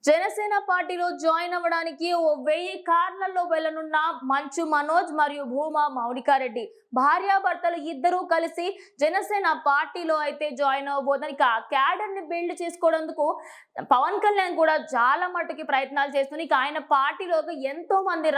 జనసేన పార్టీలో జాయిన్ అవ్వడానికి ఓ 1000 కార్లలో వెళ్లనున్న మంచు మనోజ్ మరియు భూమా మౌనికారెడ్డి భార్యాభర్తలు ఇద్దరూ కలిసి జనసేన పార్టీలో అయితే జాయిన్ అవ్వబోతున్నారు. ఇక క్యాడర్ ని బిల్డ్ చేసుకోవడానికి పవన్ కళ్యాణ్ కూడా చాలా మట్టుకి ప్రయత్నాలు చేస్తున్నారు. ఇక ఆయన పార్టీలోకి ఎంతో మంది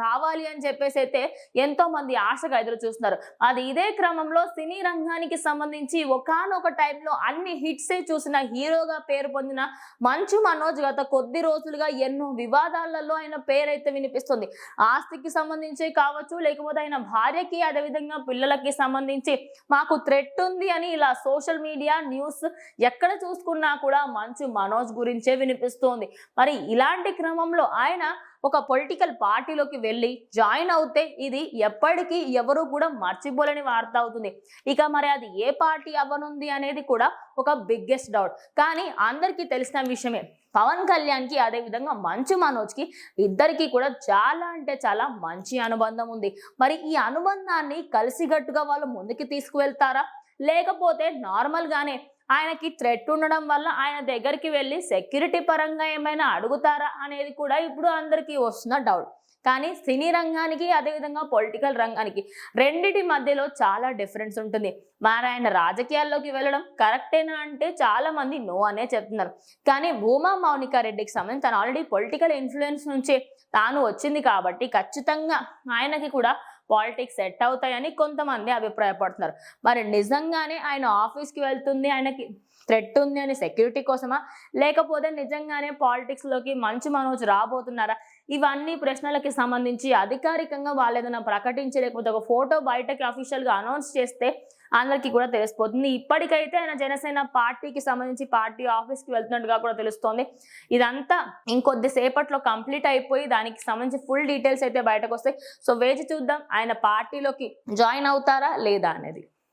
రావాలి అని చెప్పేసి అయితే ఎంతో మంది ఆశగా ఎదురు చూస్తున్నారు. అది ఇదే క్రమంలో సినీ రంగానికి సంబంధించి ఒకానొక టైంలో అన్ని హిట్సే చూసిన హీరోగా పేరు పొందిన మంచు మనోజ్ గత కొద్ది రోజులుగా ఎన్నో వివాదాలలో ఆయన పేరైతే వినిపిస్తుంది. ఆస్తికి సంబంధించి కావచ్చు, లేకపోతే ఆయన భార్యకి అదేవిధంగా పిల్లలకి సంబంధించి మాకు థ్రెట్ ఉంది అని ఇలా సోషల్ మీడియా న్యూస్ ఎక్కడ చూసుకున్నా కూడా మంచు మనోజ్ గురించే వినిపిస్తోంది. మరి ఇలాంటి క్రమంలో ఆయన ఒక పొలిటికల్ పార్టీలోకి వెళ్ళి జాయిన్ అవుతే ఇది ఎప్పటికీ ఎవరు కూడా మర్చిపోలేని వార్త అవుతుంది. ఇక మరి అది ఏ పార్టీ అవ్వనుంది అనేది కూడా ఒక బిగ్గెస్ట్ డౌట్. కానీ అందరికీ తెలిసిన విషయమే, పవన్ కళ్యాణ్ కి అదే విధంగా మంచు మనోజ్ కి ఇద్దరికి కూడా చాలా అంటే చాలా మంచి అనుబంధం ఉంది. మరి ఈ అనుబంధాన్ని కలిసిగట్టుగా వాళ్ళు ముందుకు తీసుకువెళ్తారా, లేకపోతే నార్మల్ గానే ఆయనకి థ్రెట్ ఉండడం వల్ల ఆయన దగ్గరికి వెళ్ళి సెక్యూరిటీ పరంగా ఏమైనా అడుగుతారా అనేది కూడా ఇప్పుడు అందరికీ వస్తున్న డౌట్. కానీ సినీ రంగానికి అదేవిధంగా పొలిటికల్ రంగానికి రెండిటి మధ్యలో చాలా డిఫరెన్స్ ఉంటుంది. మరి ఆయన రాజకీయాల్లోకి వెళ్ళడం కరెక్టేనా అంటే చాలా మంది నో అనే చెప్తున్నారు. కానీ భూమా మౌనికారెడ్డికి సంబంధించి తను ఆల్రెడీ పొలిటికల్ ఇన్ఫ్లుయెన్స్ నుంచే తాను వచ్చింది కాబట్టి ఖచ్చితంగా ఆయనకి కూడా పాలిటిక్స్ సెట్ అవుతాయని కొంతమంది అభిప్రాయపడుతున్నారు. మరి నిజంగానే ఆయన ఆఫీస్కి వెళ్తుంది, ఆయనకి థ్రెట్ ఉంది అని సెక్యూరిటీ కోసమా, లేకపోతే నిజంగానే పాలిటిక్స్లోకి మంచు మనోజ్ రాబోతున్నారా? ఇవన్నీ ప్రశ్నలకి సంబంధించి అధికారికంగా వాళ్ళు ఏదైనా ప్రకటించి లేకపోతే ఒక ఫోటో బయటకి అఫీషియల్గా అనౌన్స్ చేస్తే అందరికీ కూడా తెలిసిపోతుంది. ఇప్పటికైతే ఆయన జనసేన పార్టీకి సంబంధించి పార్టీ ఆఫీస్కి వెళ్తున్నట్టుగా కూడా తెలుస్తోంది. ఇదంతా ఇంకొద్ది సేపట్లో కంప్లీట్ అయిపోయి దానికి సంబంధించి ఫుల్ డీటెయిల్స్ అయితే బయటకు వస్తాయి. సో వేచి చూద్దాం ఆయన పార్టీలోకి జాయిన్ అవుతారా లేదా అనేది.